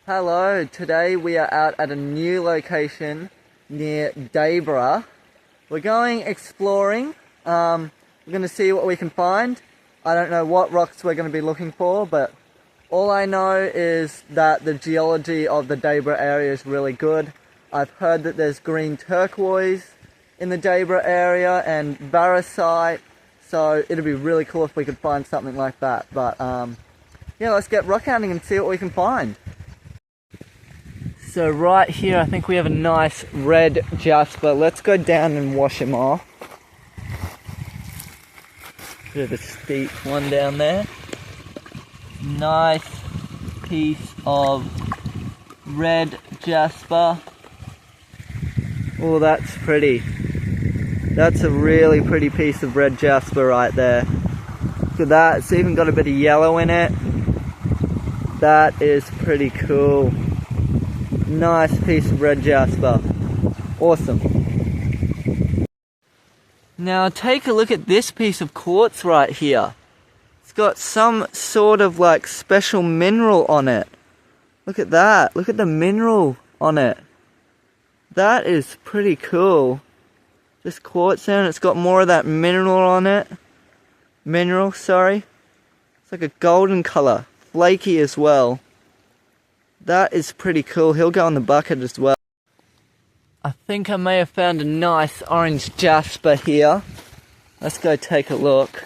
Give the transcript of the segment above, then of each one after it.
Hello, today we are out at a new location near Dayboro. We're going exploring. We're going to see what we can find. I don't know what rocks we're going to be looking for, but all I know is that the geology of the Dayboro area is really good. I've heard that there's green turquoise in the Dayboro area and varisite, so it'd be really cool if we could find something like that. But yeah, let's get rock hunting and see what we can find. So right here, I think we have a nice red jasper. Let's go down and wash him off. Bit of a steep one down there. Nice piece of red jasper. Oh, that's pretty. That's a really pretty piece of red jasper right there. Look at that, it's even got a bit of yellow in it. That is pretty cool. Nice piece of red jasper. Awesome. Now take a look at this piece of quartz right here. It's got some sort of like special mineral on it. Look at that. Look at the mineral on it. That is pretty cool. This quartz there, and it's got more of that mineral on it. Sorry. It's like a golden color. Flaky as well. That is pretty cool. He'll go in the bucket as well. I think I may have found a nice orange jasper here. Let's go take a look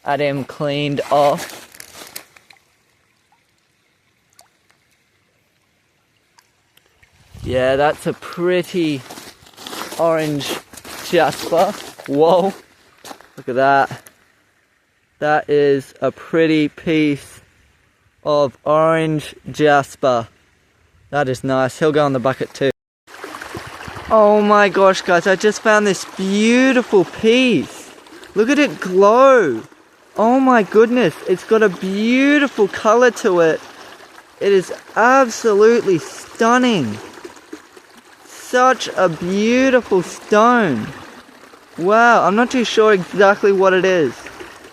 at him cleaned off. Yeah, that's a pretty orange jasper. Whoa, look at that. That is a pretty piece of orange jasper. That is nice. He'll go in the bucket too. Oh my gosh, guys, I just found this beautiful piece. Look at it glow. Oh my goodness, it's got a beautiful color to it. It is absolutely stunning. Such a beautiful stone. Wow, I'm not too sure exactly what it is.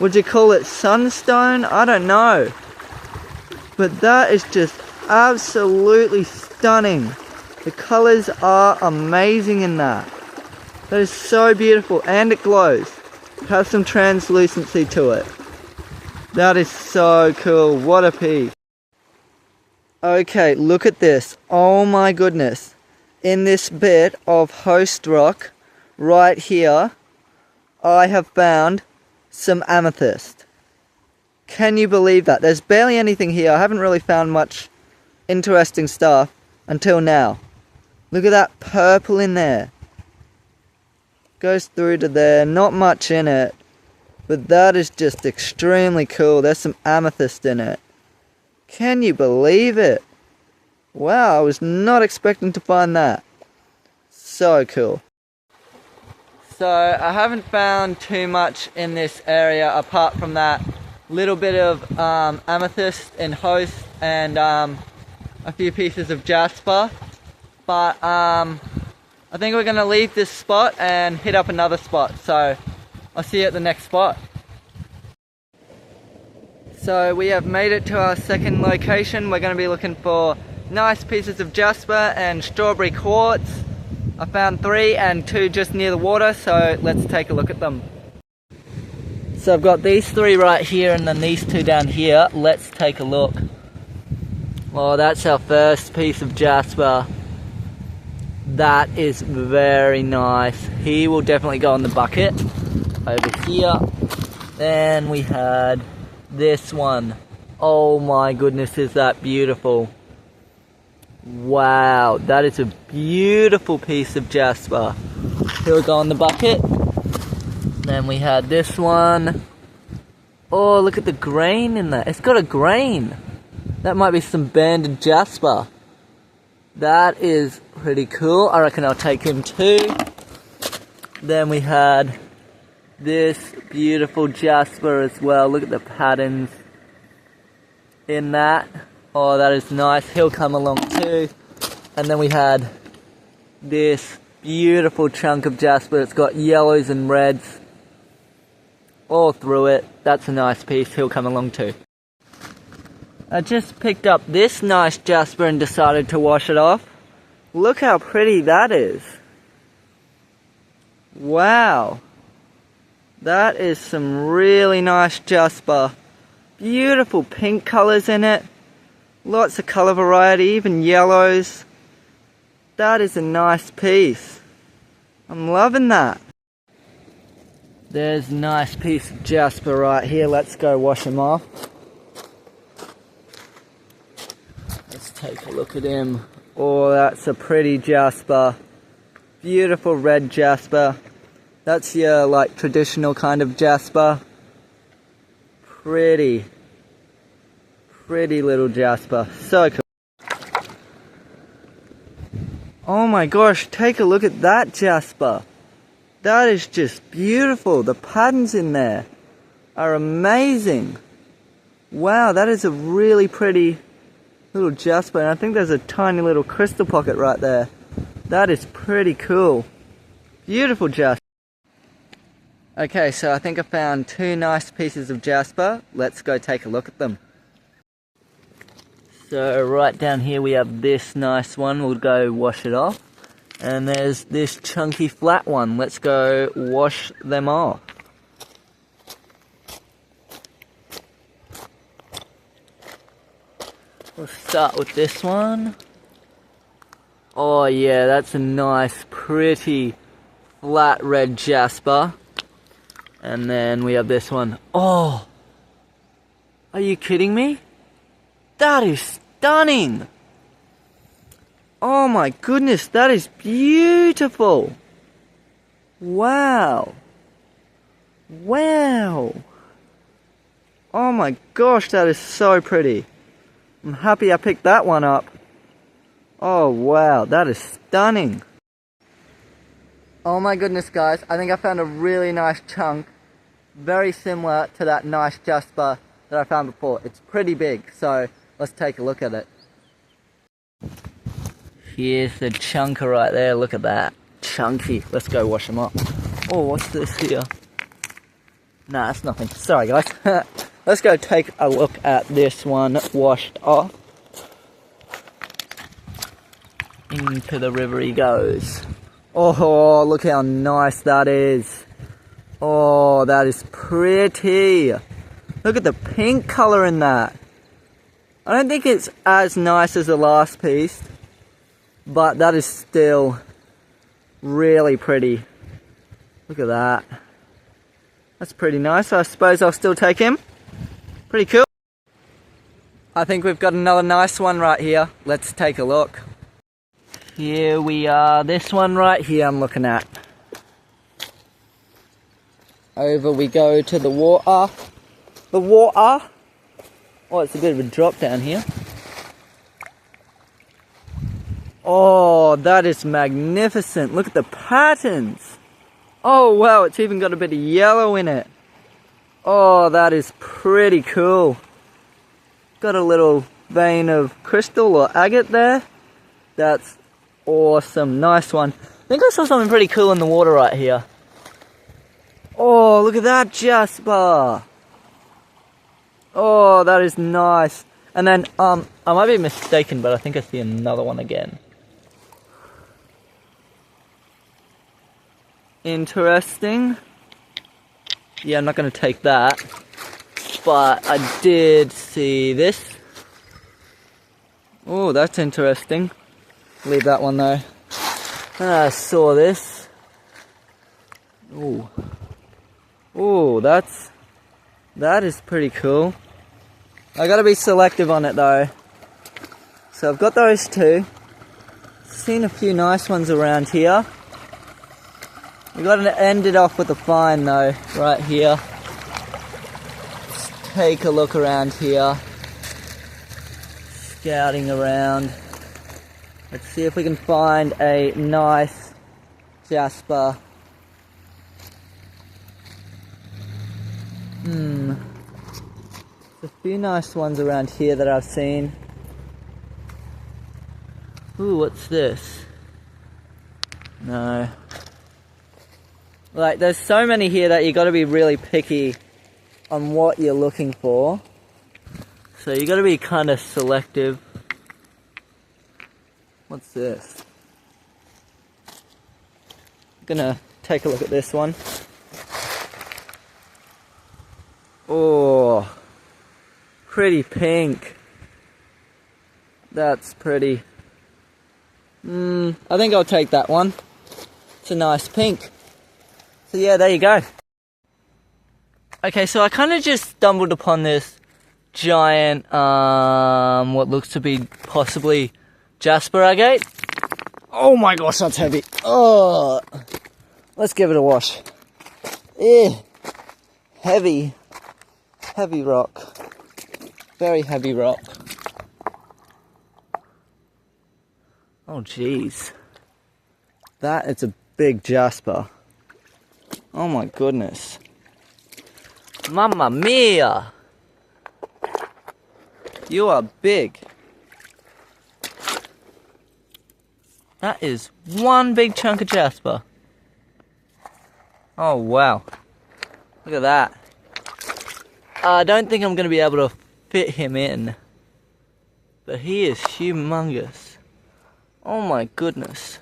Would you call it sunstone? I don't know. But that is just absolutely stunning. The colors are amazing in that. That is so beautiful, and it glows. It has some translucency to it. That is so cool. What a piece. Okay, look at this. Oh my goodness. In this bit of host rock right here, I have found some amethyst. Can you believe that? There's barely anything here. I haven't really found much interesting stuff until now. Look at that purple in there. Goes through to there. Not much in it. But that is just extremely cool. There's some amethyst in it. Can you believe it? Wow, I was not expecting to find that. So cool. So I haven't found too much in this area apart from that little bit of amethyst and host and a few pieces of jasper, but I think we're going to leave this spot and hit up another spot, so I'll see you at the next spot. So we have made it to our second location. We're going to be looking for nice pieces of jasper and strawberry quartz. I found 3 and 2 just near the water, so let's take a look at them. So I've got these 3 right here and then these 2 down here. Let's take a look. Oh, that's our first piece of jasper. That is very nice. He will definitely go in the bucket. Over here. Then we had this one. Oh my goodness, is that beautiful. Wow, that is a beautiful piece of jasper. He'll go in the bucket. Then we had this one. Oh, look at the grain in that. It's got a grain. That might be some banded jasper. That is pretty cool. I reckon I'll take him too. Then we had this beautiful jasper as well. Look at the patterns in that. Oh, that is nice. He'll come along too. And then we had this beautiful chunk of jasper. It's got yellows and reds all through it. That's a nice piece. He'll come along too. I just picked up this nice jasper and decided to wash it off. Look how pretty that is. Wow. That is some really nice jasper. Beautiful pink colours in it. Lots of colour variety, even yellows. That is a nice piece. I'm loving that. There's a nice piece of jasper right here. Let's go wash him off. Let's take a look at him. Oh, that's a pretty jasper. Beautiful red jasper. That's your like traditional kind of jasper. Pretty little jasper. So cool. Oh my gosh, take a look at that jasper. That is just beautiful. The patterns in there are amazing. Wow, that is a really pretty little jasper. And I think there's a tiny little crystal pocket right there. That is pretty cool. Beautiful jasper. Okay, so I think I found two nice pieces of jasper. Let's go take a look at them. So right down here we have this nice one. We'll go wash it off. And there's this chunky flat one. Let's go wash them off. We'll start with this one. Oh yeah, that's a nice, pretty, flat red jasper. And then we have this one. Oh! Are you kidding me? That is stunning! Oh my goodness, that is beautiful! Wow! Wow! Oh my gosh, that is so pretty. I'm happy I picked that one up. Oh wow, that is stunning. Oh my goodness guys, I think I found a really nice chunk. Very similar to that nice jasper that I found before. It's pretty big, so let's take a look at it. Here's the chunker right there, look at that. Chunky. Let's go wash them up. Oh, what's this here? Nah, that's nothing. Sorry guys. Let's go take a look at this one washed off. Into the river he goes. Oh, look how nice that is. Oh, that is pretty. Look at the pink colour in that. I don't think it's as nice as the last piece, but that is still really pretty. Look at that. That's pretty nice. I suppose I'll still take him. Pretty cool. I think we've got another nice one right here. Let's take a look. Here we are. This one right here I'm looking at. Over we go to the water. The water. Oh, it's a bit of a drop down here. Oh, that is magnificent. Look at the patterns. Oh, wow, it's even got a bit of yellow in it. Oh, that is pretty cool. Got a little vein of crystal or agate there. That's awesome. Nice one. I think I saw something pretty cool in the water right here. Oh, look at that jasper. Oh, that is nice. And then, I might be mistaken, but I think I see another one again. Interesting. Yeah, I'm not going to take that. But I did see this. Oh, that's interesting. Leave that one though. And I saw this. Oh. Oh, that is pretty cool. I gotta be selective on it though. So I've got those two. Seen a few nice ones around here. We gotta end it off with a find though, right here. Let's take a look around here. Scouting around. Let's see if we can find a nice jasper. There's a few nice ones around here that I've seen. Ooh, what's this? No. Like, there's so many here that you gotta be really picky on what you're looking for. So you got to be kind of selective. What's this? I'm gonna take a look at this one. Oh, pretty pink. That's pretty. I think I'll take that one. It's a nice pink. So yeah, there you go. Okay, so I kind of just stumbled upon this giant, what looks to be possibly Jasper agate. Oh my gosh, that's heavy. Oh, let's give it a wash. Heavy rock. Very heavy rock. Oh jeez. That is a big Jasper. Oh my goodness. Mamma mia! You are big. That is one big chunk of Jasper. Oh wow. Look at that. I don't think I'm going to be able to fit him in. But he is humongous. Oh my goodness.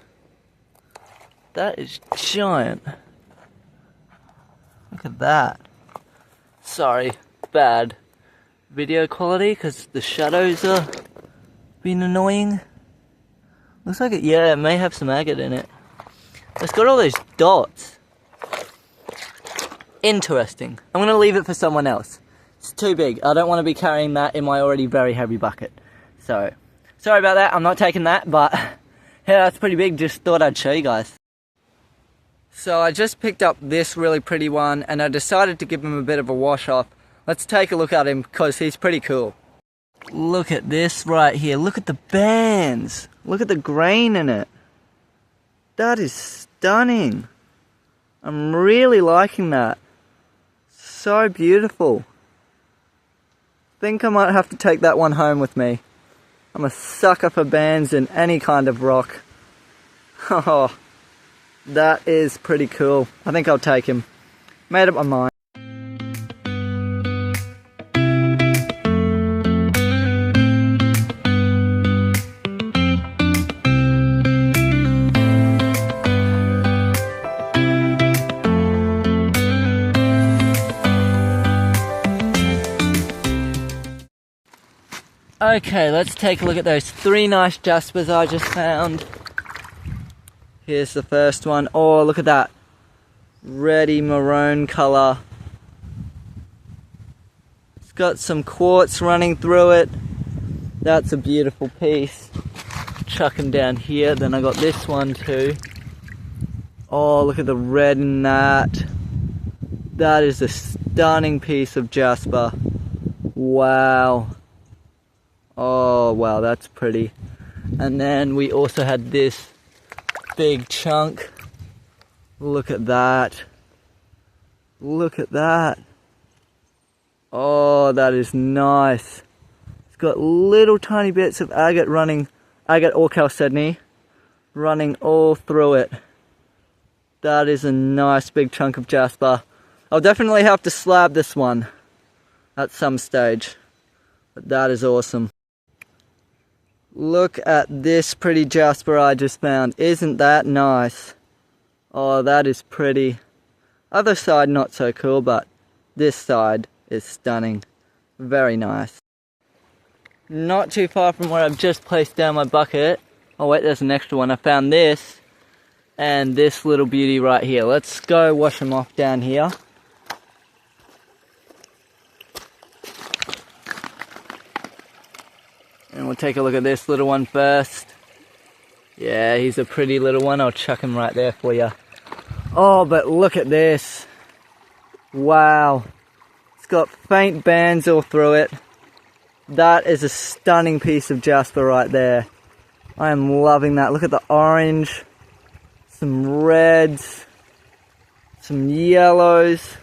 That is giant. Look at that. Sorry, bad video quality because the shadows are being annoying. Looks like it, yeah, it may have some agate in it. It's got all those dots. Interesting. I'm going to leave it for someone else. It's too big. I don't want to be carrying that in my already very heavy bucket. So, sorry about that. I'm not taking that, but yeah, that's pretty big. Just thought I'd show you guys. So I just picked up this really pretty one and I decided to give him a bit of a wash off. Let's take a look at him because he's pretty cool. Look at this right here. Look at the bands. Look at the grain in it. That is stunning. I'm really liking that. So beautiful. Think I might have to take that one home with me. I'm a sucker for bands in any kind of rock. Oh, that is pretty cool. I think I'll take him. Made up my mind. Okay, let's take a look at those 3 nice Jaspers I just found. Here's the first one. Oh, look at that. Reddy maroon colour. It's got some quartz running through it. That's a beautiful piece. Chuck them down here. Then I got this one too. Oh, look at the red in that. That is a stunning piece of Jasper. Wow. Oh wow, that's pretty. And then we also had this big chunk. Look at that. Look at that. Oh, that is nice. It's got little tiny bits of agate running, agate or chalcedony, running all through it. That is a nice big chunk of Jasper. I'll definitely have to slab this one at some stage. But that is awesome. Look at this pretty Jasper I just found. Isn't that nice? Oh, that is pretty. Other side not so cool, but this side is stunning. Very nice. Not too far from where I've just placed down my bucket. Oh wait, there's an extra one. I found this and this little beauty right here. Let's go wash them off down here. And we'll take a look at this little one first. Yeah, he's a pretty little one. I'll chuck him right there for you. Oh, but look at this. Wow. It's got faint bands all through it. That is a stunning piece of Jasper right there. I am loving that. Look at the orange. Some reds. Some yellows.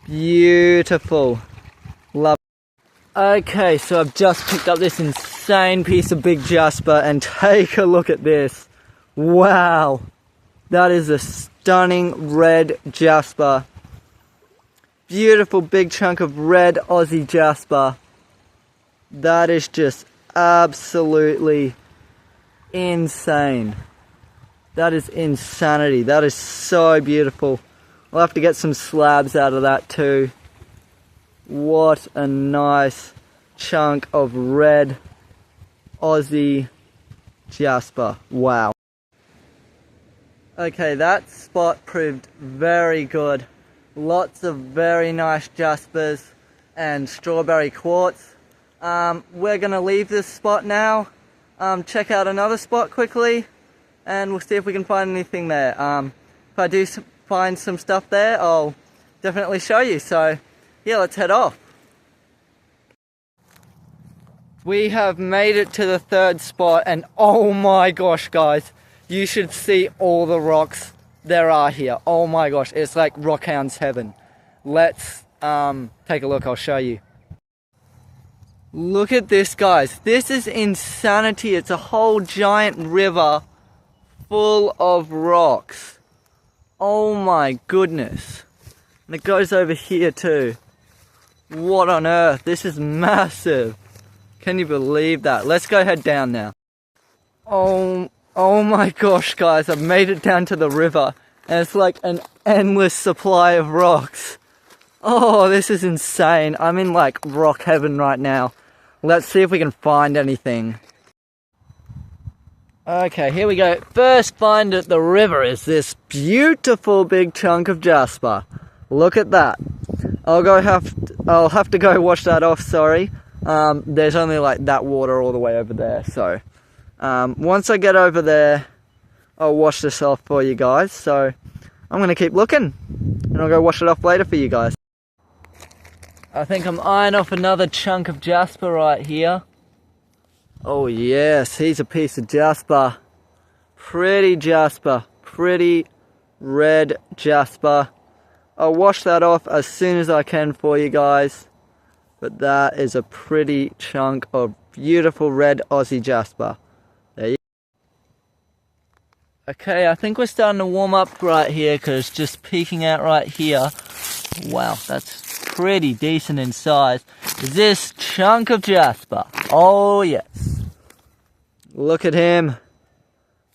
Beautiful. Love. Okay, so I've just picked up this insane piece of big Jasper and take a look at this. Wow. That is a stunning red Jasper. Beautiful big chunk of red Aussie Jasper. That is just absolutely insane. That is insanity. That is so beautiful. I'll have to get some slabs out of that too. What a nice chunk of red Aussie Jasper. Wow. Okay, that spot proved very good. Lots of very nice Jaspers and strawberry quartz. We're gonna leave this spot now, check out another spot quickly, and we'll see if we can find anything there. If I do find some stuff there, I'll definitely show you. So yeah, let's head off. We have made it to the third spot, and oh my gosh guys, you should see all the rocks there are here. Oh my gosh, it's like Rockhound's heaven. Let's take a look, I'll show you. Look at this guys, this is insanity. It's a whole giant river full of rocks. Oh my goodness. And it goes over here too. What on earth, this is massive. Can you believe that? Let's go head down now. Oh my gosh guys, I've made it down to the river and it's like an endless supply of rocks. Oh, this is insane. I'm in like rock heaven right now. Let's see if we can find anything. Okay, here we go. First find at the river is this beautiful big chunk of Jasper. Look at that. I'll have to go wash that off, sorry. There's only like that water all the way over there, so once I get over there, I'll wash this off for you guys. So I'm gonna keep looking and I'll go wash it off later for you guys. I think I'm eyeing off another chunk of Jasper right here. Oh yes, he's a piece of Jasper. Pretty Jasper, pretty red Jasper. I'll wash that off as soon as I can for you guys. But that is a pretty chunk of beautiful red Aussie Jasper. There you go. Okay, I think we're starting to warm up right here because just peeking out right here. Wow, that's pretty decent in size. Is this chunk of Jasper? Oh yes. Look at him.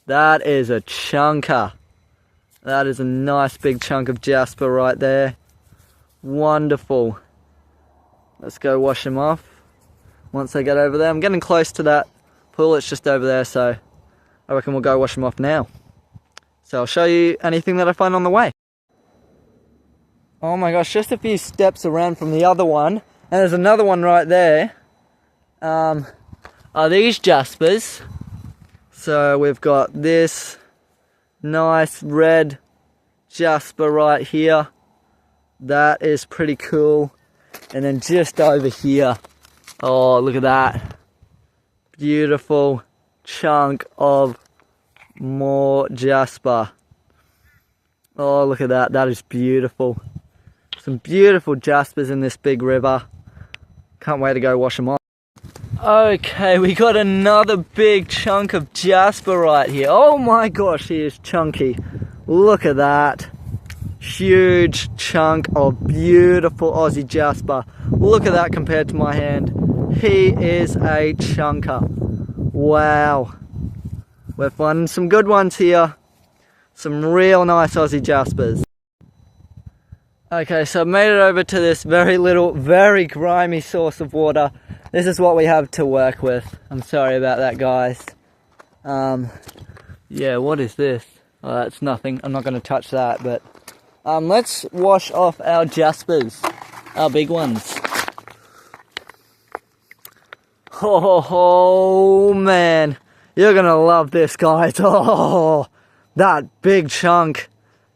That is a chunker. That is a nice big chunk of Jasper right there. Wonderful. Let's go wash him off once I get over there. I'm getting close to that pool, it's just over there, so I reckon we'll go wash him off now. So I'll show you anything that I find on the way. Oh my gosh, just a few steps around from the other one, and there's another one right there. Are these Jaspers? So we've got this nice red Jasper right here. That is pretty cool. And then just over here, oh look at that, beautiful chunk of more Jasper. Oh look at that, that is beautiful. Some beautiful Jaspers in this big river. Can't wait to go wash them off. Okay, we got another big chunk of Jasper right here. Oh my gosh, he is chunky. Look at that. Huge chunk of beautiful Aussie Jasper. Look at that compared to my hand. He is a chunker. Wow. We're finding some good ones here. Some real nice Aussie Jaspers. Okay, so I've made it over to this very little, very grimy source of water. This is what we have to work with. I'm sorry about that, guys. Yeah, what is this? Oh, that's nothing. I'm not going to touch that, but let's wash off our Jaspers, our big ones. Oh man, you're gonna love this, guys. Oh, that big chunk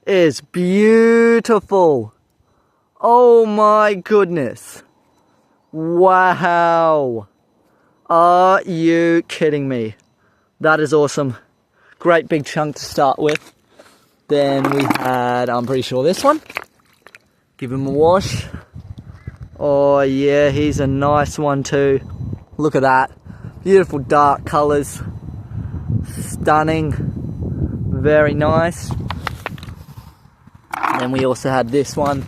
is beautiful. Oh my goodness. Wow. Are you kidding me? That is awesome. Great big chunk to start with. Then we had, I'm pretty sure this one. Give him a wash. Oh yeah, he's a nice one too. Look at that. Beautiful dark colours. Stunning. Very nice. And then we also had this one.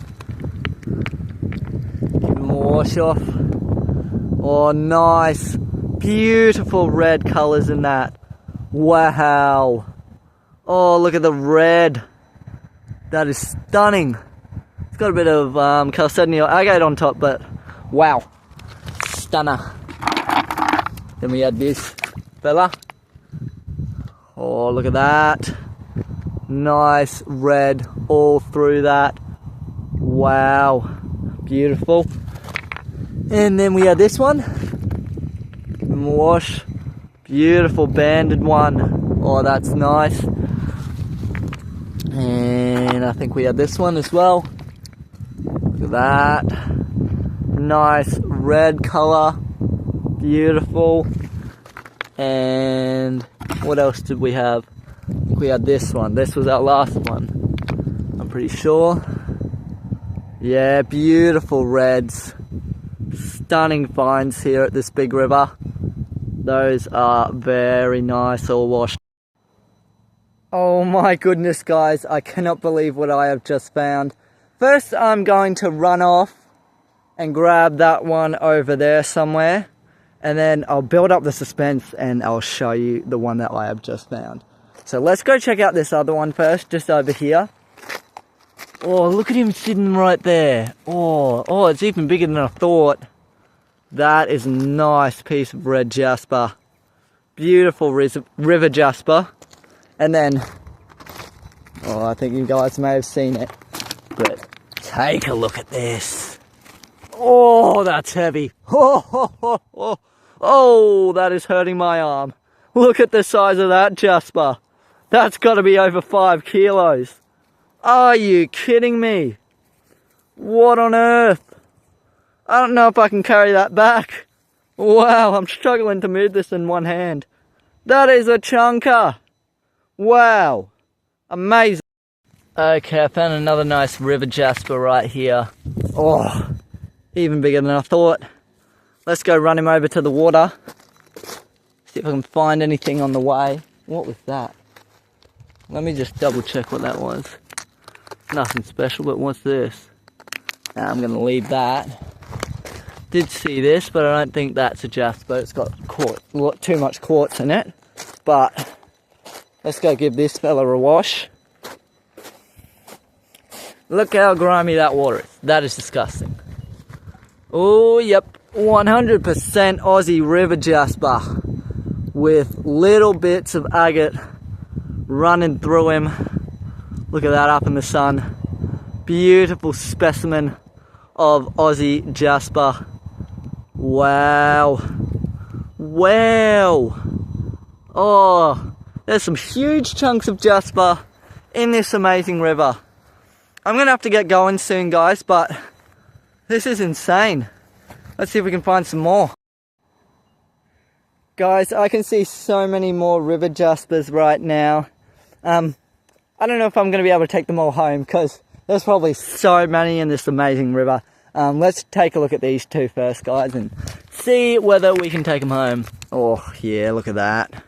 Give him a wash off. Oh, nice. Beautiful red colours in that. Wow. Oh, look at the red. That is stunning. It's got a bit of chalcedony or agate on top, but wow. Stunner. Then we had this fella. Oh, look at that. Nice red all through that. Wow. Beautiful. And then we had this one. Wash. Beautiful banded one. Oh, that's nice. And I think we had this one as well. Look at that. Nice red colour. Beautiful. And what else did we have? I think we had this one. This was our last one, I'm pretty sure. Yeah, beautiful reds. Stunning finds here at this big river. Those are very nice, all washed. Oh my goodness, guys, I cannot believe what I have just found. First, I'm going to run off and grab that one over there somewhere, and then I'll build up the suspense and I'll show you the one that I have just found. So let's go check out this other one first, just over here. Oh, look at him sitting right there. Oh, it's even bigger than I thought. That is a nice piece of red jasper. Beautiful river jasper. And then, oh, I think you guys may have seen it, but take a look at this. Oh, that's heavy. Oh, that is hurting my arm. Look at the size of that jasper. That's got to be over 5 kilos. Are you kidding me? What on earth? I don't know if I can carry that back. Wow, I'm struggling to move this in one hand. That is a chunker. Wow, amazing. Okay, I found another nice river jasper right here. Oh, even bigger than I thought. Let's go run him over to the water. See if I can find anything on the way. What was that? Let me just double check what that was. Nothing special, but what's this? Nah, I'm gonna leave that. Did see this, but I don't think that's a jasper. It's got too much quartz in it. But let's go give this fella a wash. Look how grimy that water is. That is disgusting. Oh, yep. 100% Aussie river jasper with little bits of agate running through him. Look at that up in the sun. Beautiful specimen of Aussie jasper. Wow. Wow. Oh, there's some huge chunks of jasper in this amazing river. I'm gonna have to get going soon, guys, but this is insane. Let's see if we can find some more. Guys, I can see so many more river jaspers right now. I don't know if I'm going to be able to take them all home because there's probably so many in this amazing river. Let's take a look at these two first, guys, and see whether we can take them home. Oh, yeah, look at that.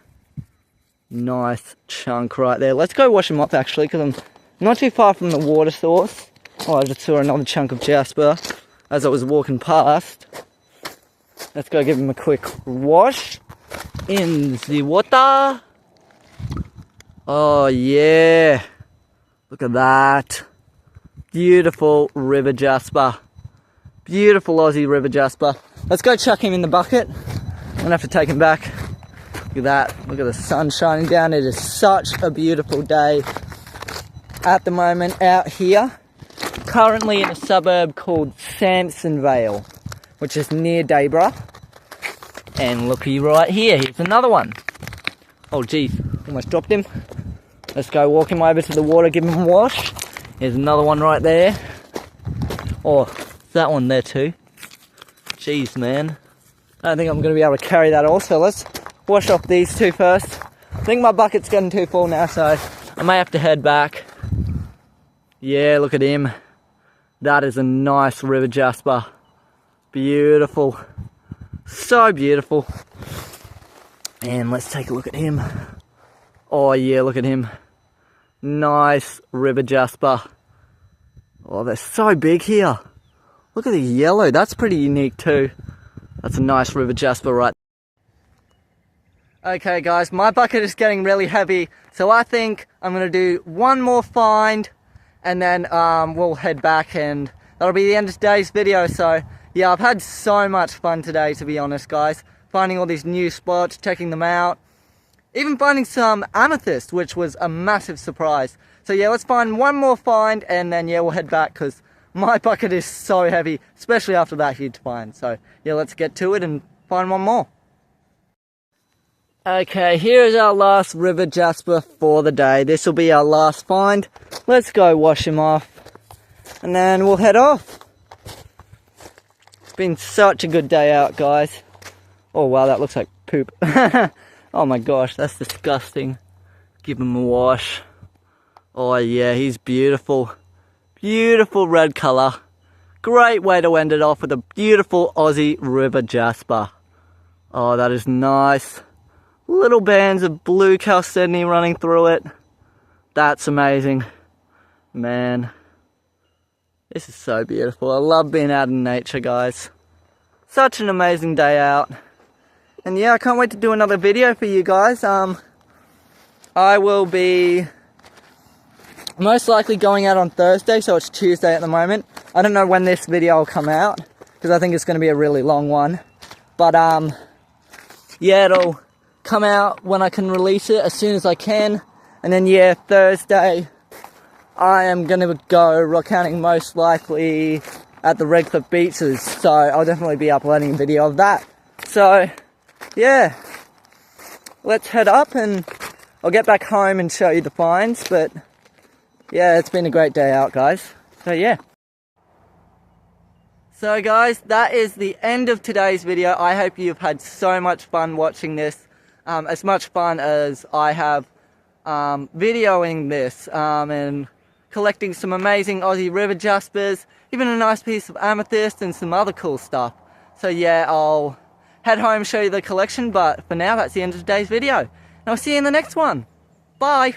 Nice chunk right there. Let's go wash them up, actually, because I'm not too far from the water source. Oh, I just saw another chunk of jasper as I was walking past. Let's go give him a quick wash in the water. Oh yeah, look at that. Beautiful river jasper. Beautiful Aussie river jasper. Let's go chuck him in the bucket. I'm gonna have to take him back. Look at that, look at the sun shining down. It is such a beautiful day at the moment out here. Currently in a suburb called Sampsonvale, which is near Dayboro. And looky right here, here's another one. Oh geez, almost dropped him. Let's go walk him over to the water, give him a wash. Here's another one right there. Oh, that one there too. Jeez, man. I don't think I'm going to be able to carry that all, so let's wash off these two first. I think my bucket's getting too full now, so I may have to head back. Yeah, look at him. That is a nice river jasper. Beautiful. So beautiful. And let's take a look at him. Oh yeah, look at him. Nice river jasper. Oh, they're so big here. Look at the yellow. That's pretty unique too. That's a nice river jasper right there. Okay guys, my bucket is getting really heavy, so I think I'm going to do one more find and then we'll head back, and that'll be the end of today's video. So yeah, I've had so much fun today, to be honest guys, finding all these new spots, checking them out, even finding some amethyst, which was a massive surprise. So yeah, let's find one more find and then yeah, we'll head back because my bucket is so heavy, especially after that huge find. So yeah, let's get to it and find one more. Okay, here is our last river jasper for the day. This will be our last find. Let's go wash him off and then we'll head off. It's been such a good day out, guys. Oh wow, that looks like poop. Oh my gosh, that's disgusting. Give him a wash. Oh yeah, he's beautiful. Beautiful red colour. Great way to end it off with a beautiful Aussie river jasper. Oh, that is nice. Little bands of blue chalcedony running through it. That's amazing. Man, this is so beautiful. I love being out in nature, guys. Such an amazing day out. And yeah, I can't wait to do another video for you guys. I will be most likely going out on Thursday, so it's Tuesday at the moment. I don't know when this video will come out, because I think it's going to be a really long one. But yeah, it'll come out when I can release it, as soon as I can. And then yeah, Thursday I am going to go rock hunting, most likely at the Redcliffe beaches, so I'll definitely be uploading a video of that. So yeah, let's head up and I'll get back home and show you the finds. But yeah, it's been a great day out, guys. So yeah. So guys, that is the end of today's video. I hope you've had so much fun watching this. As much fun as I have videoing this and collecting some amazing Aussie river jaspers, even a nice piece of amethyst and some other cool stuff. So yeah, I'll head home, show you the collection, but for now, that's the end of today's video. And I'll see you in the next one. Bye!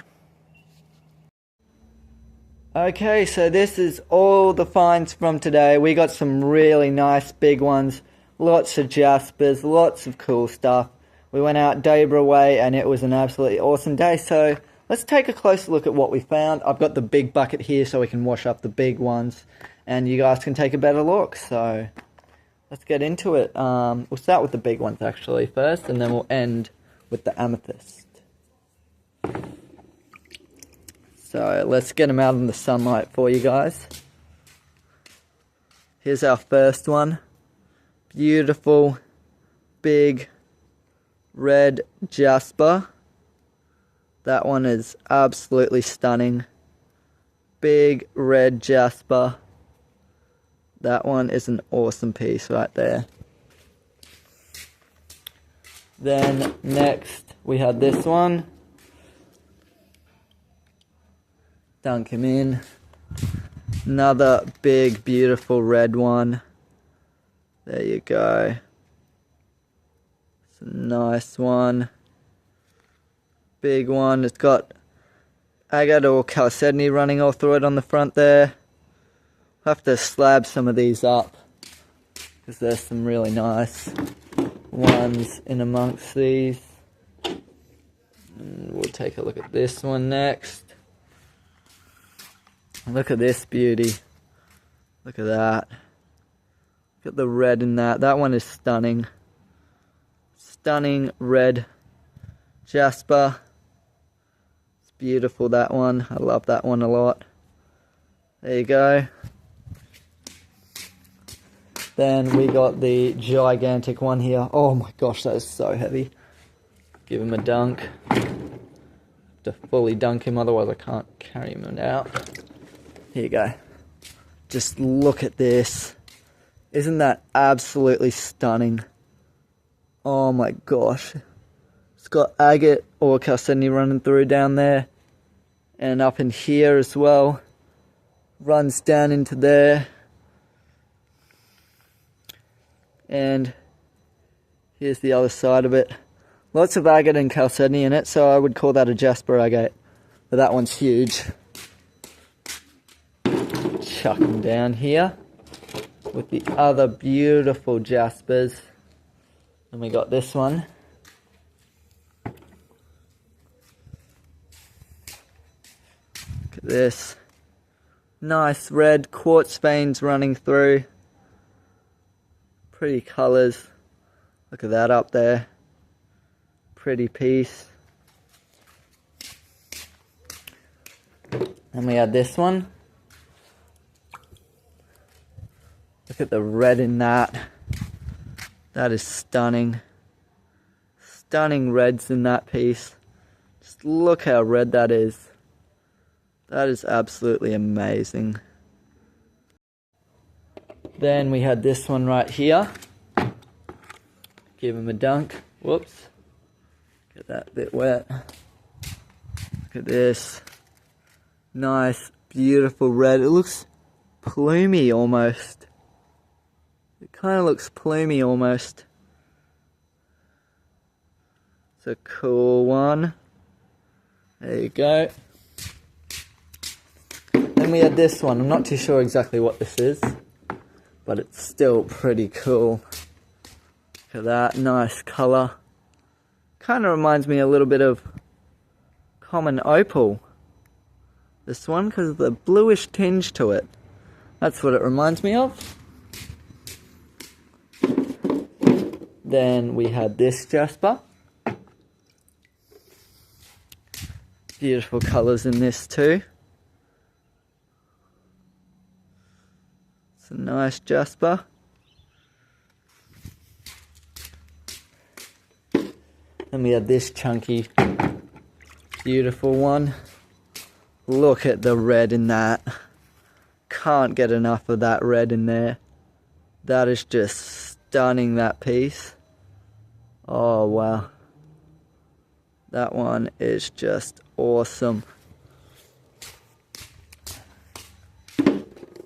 Okay, so this is all the finds from today. We got some really nice big ones, lots of jaspers, lots of cool stuff. We went out Dayboro way and it was an absolutely awesome day. So let's take a closer look at what we found. I've got the big bucket here so we can wash up the big ones and you guys can take a better look. So let's get into it. We'll start with the big ones actually first, and then we'll end with the amethyst. So let's get them out in the sunlight for you guys. Here's our first one. Beautiful, big, red jasper. That one is absolutely stunning. Big red jasper. That one is an awesome piece right there. Then next we had this one. Dunk him in. Another big beautiful red one. There you go. It's a nice one. Big one. It's got agate or chalcedony running all through it on the front there. I'll have to slab some of these up because there's some really nice ones in amongst these. And we'll take a look at this one next. Look at this beauty. Look at that. Look at the red in that. That one is stunning. Stunning red jasper. It's beautiful, that one. I love that one a lot. There you go. Then we got the gigantic one here. Oh my gosh, that is so heavy. Give him a dunk. To fully dunk him, otherwise I can't carry him out. Here you go. Just look at this. Isn't that absolutely stunning? Oh my gosh. It's got agate or chalcedony running through down there. And up in here as well. Runs down into there. And here's the other side of it. Lots of agate and chalcedony in it, so I would call that a jasper agate. But that one's huge. Chuck them down here with the other beautiful jaspers. Then we got this one. Look at this. Nice red quartz veins running through. Pretty colours. Look at that up there. Pretty piece. And we had this one. Look at the red in that. That is stunning. Stunning reds in that piece. Just look how red that is. That is absolutely amazing. Then we had this one right here. Give him a dunk. Whoops. Get that bit wet. Look at this. Nice, beautiful red. It looks plumy almost. It kind of looks plumy almost. It's a cool one. There you go. Then we had this one. I'm not too sure exactly what this is, but it's still pretty cool. Look at that, nice colour. Kind of reminds me a little bit of common opal. This one, because of the bluish tinge to it. That's what it reminds me of. Then we had this Jasper. Beautiful colours in this too. It's a nice Jasper. Then we had this chunky, beautiful one. Look at the red in that. Can't get enough of that red in there. That is just stunning, that piece. Oh wow. That one is just awesome.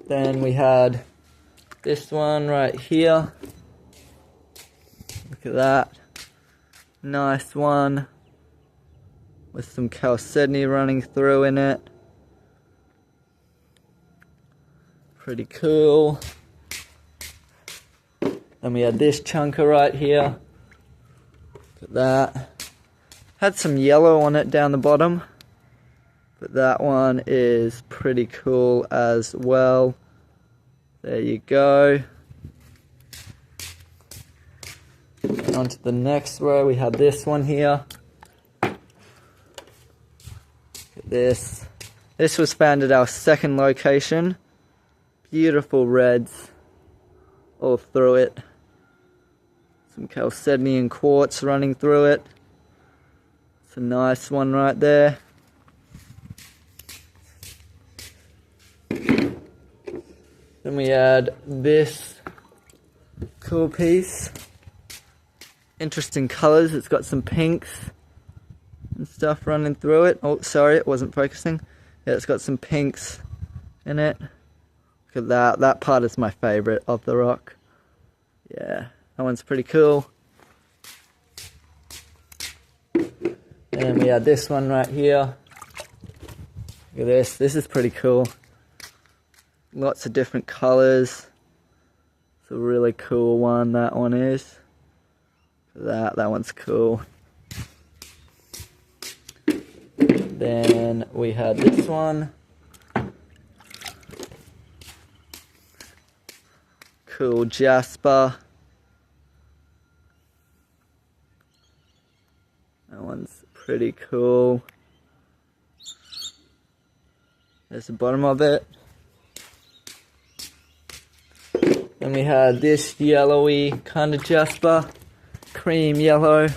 Then we had this one right here. Look at that. Nice one. With some chalcedony running through in it. Pretty cool. Then we had this chunker right here. Look at that. Had some yellow on it down the bottom. But that one is pretty cool as well. There you go. On to the next row, we have this one here. Look at this. This was found at our second location. Beautiful reds all through it. Some chalcedony and quartz running through it. It's a nice one right there. Then we add this cool piece. Interesting colours. It's got some pinks and stuff running through it. Oh, sorry, it wasn't focusing. Yeah, it's got some pinks in it. Look at that. That part is my favourite of the rock. Yeah, that one's pretty cool. And we had this one right here. Look at this. This is pretty cool. Lots of different colours. It's a really cool one, that one is. That one's cool. Then we had this one. Cool Jasper. That one's pretty cool. There's the bottom of it. Then we had this yellowy kind of Jasper. Cream yellow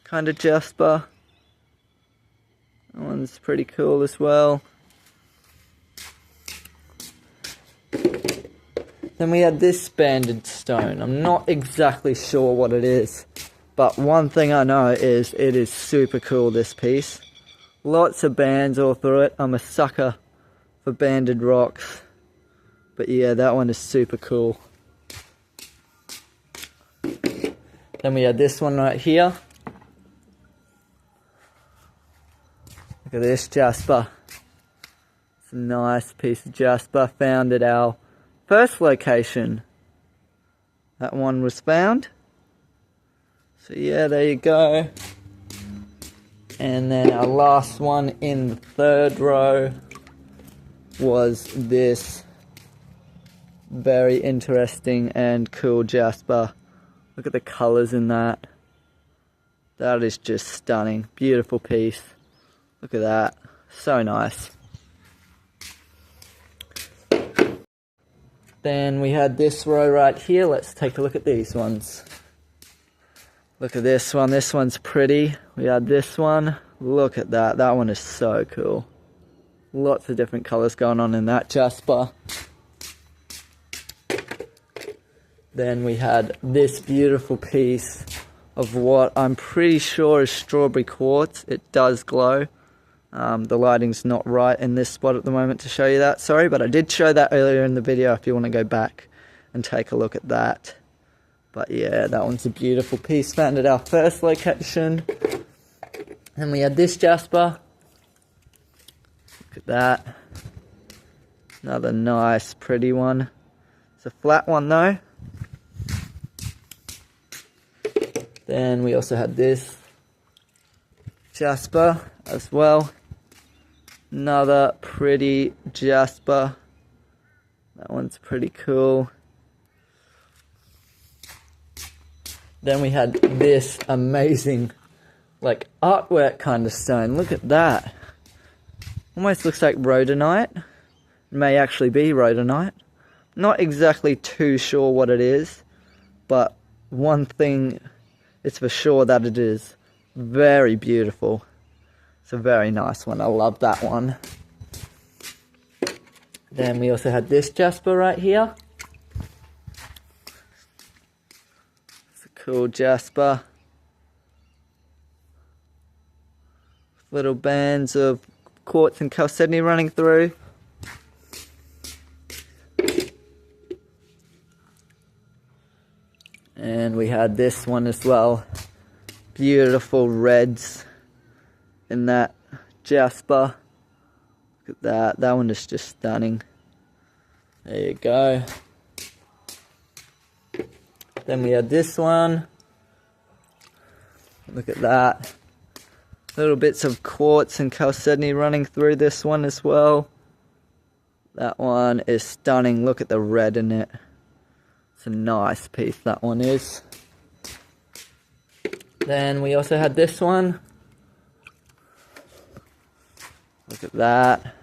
kind of Jasper. That one's pretty cool as well. Then we had this banded stone. I'm not exactly sure what it is, but one thing I know is it is super cool, this piece. Lots of bands all through it. I'm a sucker for banded rocks. But yeah, that one is super cool. Then we had this one right here. Look at this Jasper. It's a nice piece of Jasper found at our first location. That one was found. So yeah, there you go. And then our last one in the third row was this very interesting and cool Jasper. Look at the colors in that. That is just stunning. Beautiful piece. Look at that. So nice. Then we had this row right here. Let's take a look at these ones. Look at this one. This one's pretty. We had this one. Look at that. That one is so cool. Lots of different colors going on in that Jasper. Then we had this beautiful piece of what I'm pretty sure is strawberry quartz. It does glow. The lighting's not right in this spot at the moment to show you that. Sorry, but I did show that earlier in the video if you want to go back and take a look at that. But yeah, that one's a beautiful piece. Found at our first location. And we had this Jasper. Look at that. Another nice, pretty one. It's a flat one though. Then we also had this Jasper as well. Another pretty Jasper. That one's pretty cool. Then we had this amazing, like, artwork kind of stone. Look at that. Almost looks like rhodonite. It may actually be rhodonite. Not exactly too sure what it is, but one thing is for sure that it is very beautiful. It's a very nice one. I love that one. Then we also had this Jasper right here. It's a cool Jasper. Little bands of quartz and chalcedony running through. And we had this one as well. Beautiful reds in that Jasper. Look at that. That one is just stunning. There you go. Then we had this one. Look at that. Little bits of quartz and chalcedony running through this one as well. That one is stunning. Look at the red in it. It's a nice piece, that one is. Then we also had this one. Look at that.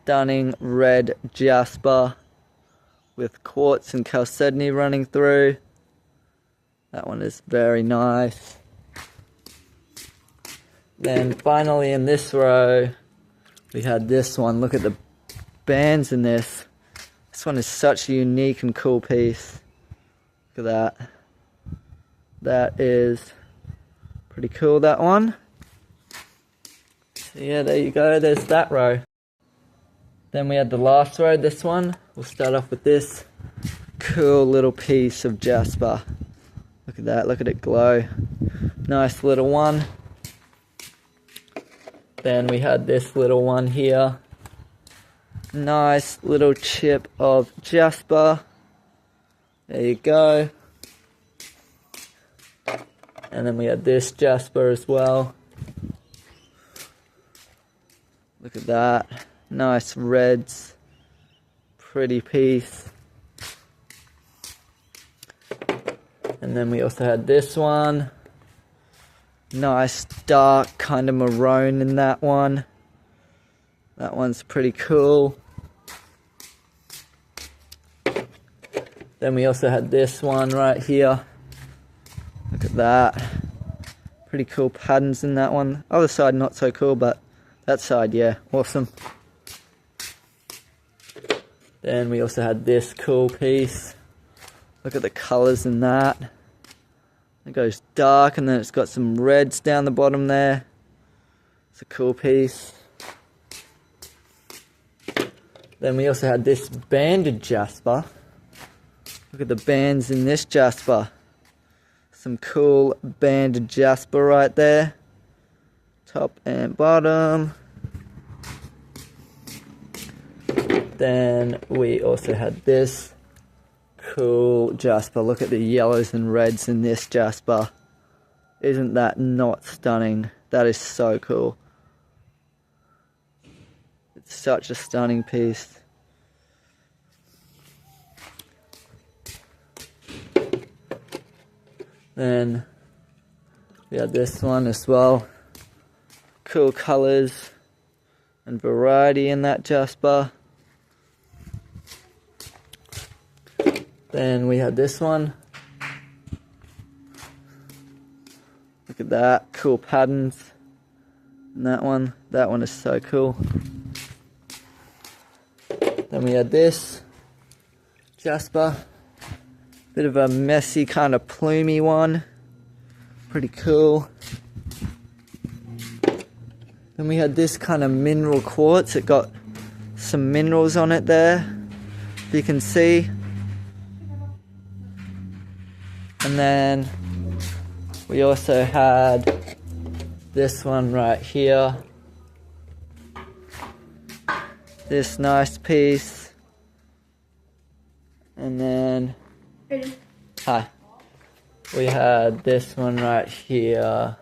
Stunning red Jasper with quartz and chalcedony running through. That one is very nice. Then finally in this row, we had this one. Look at the bands in this. This one is such a unique and cool piece. Look at that. That is pretty cool, that one. So yeah, there you go. There's that row. Then we had the last row, this one. We'll start off with this cool little piece of Jasper. Look at that. Look at it glow. Nice little one. Then we had this little one here. Nice little chip of Jasper. There you go. And then we had this Jasper as well. Look at that. Nice reds. Pretty piece. And then we also had this one. Nice dark kind of maroon in that one. That one's pretty cool. Then we also had this one right here. Look at that. Pretty cool patterns in that one. Other side not so cool, but that side, yeah, awesome. Then we also had this cool piece. Look at the colors in that. It goes dark and then it's got some reds down the bottom there. It's a cool piece. Then we also had this banded Jasper. Look at the bands in this Jasper. Some cool banded Jasper right there. Top and bottom. Then we also had this cool Jasper. Look at the yellows and reds in this Jasper. Isn't that not stunning? That is so cool. It's such a stunning piece. Then we have this one as well. Cool colours and variety in that Jasper. Then we have this one. Look at that, cool patterns. And that one is so cool. Then we had this Jasper. Bit of a messy kind of plumy one. Pretty cool. Then we had this kind of mineral quartz. It got some minerals on it there, if you can see. And then we also had this one right here. This nice piece. And then, hi. We had this one right here.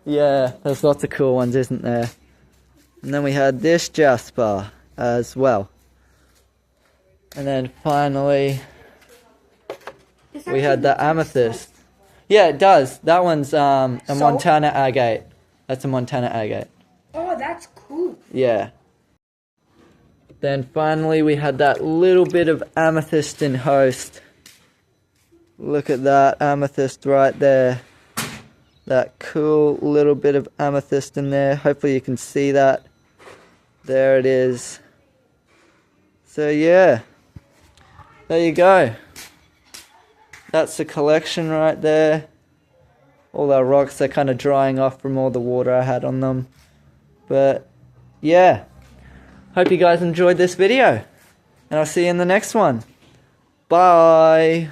Yeah, there's lots of cool ones, isn't there? And then we had this Jasper as well. And then finally, we had the amethyst. Yeah, it does. That one's a Montana agate. That's a Montana agate. Oh, that's cool. Yeah. Then finally we had that little bit of amethyst in host. Look at that amethyst right there. That cool little bit of amethyst in there. Hopefully you can see that. There it is. So yeah, there you go. That's the collection right there. All our rocks are kind of drying off from all the water I had on them. But yeah, hope you guys enjoyed this video. And I'll see you in the next one. Bye.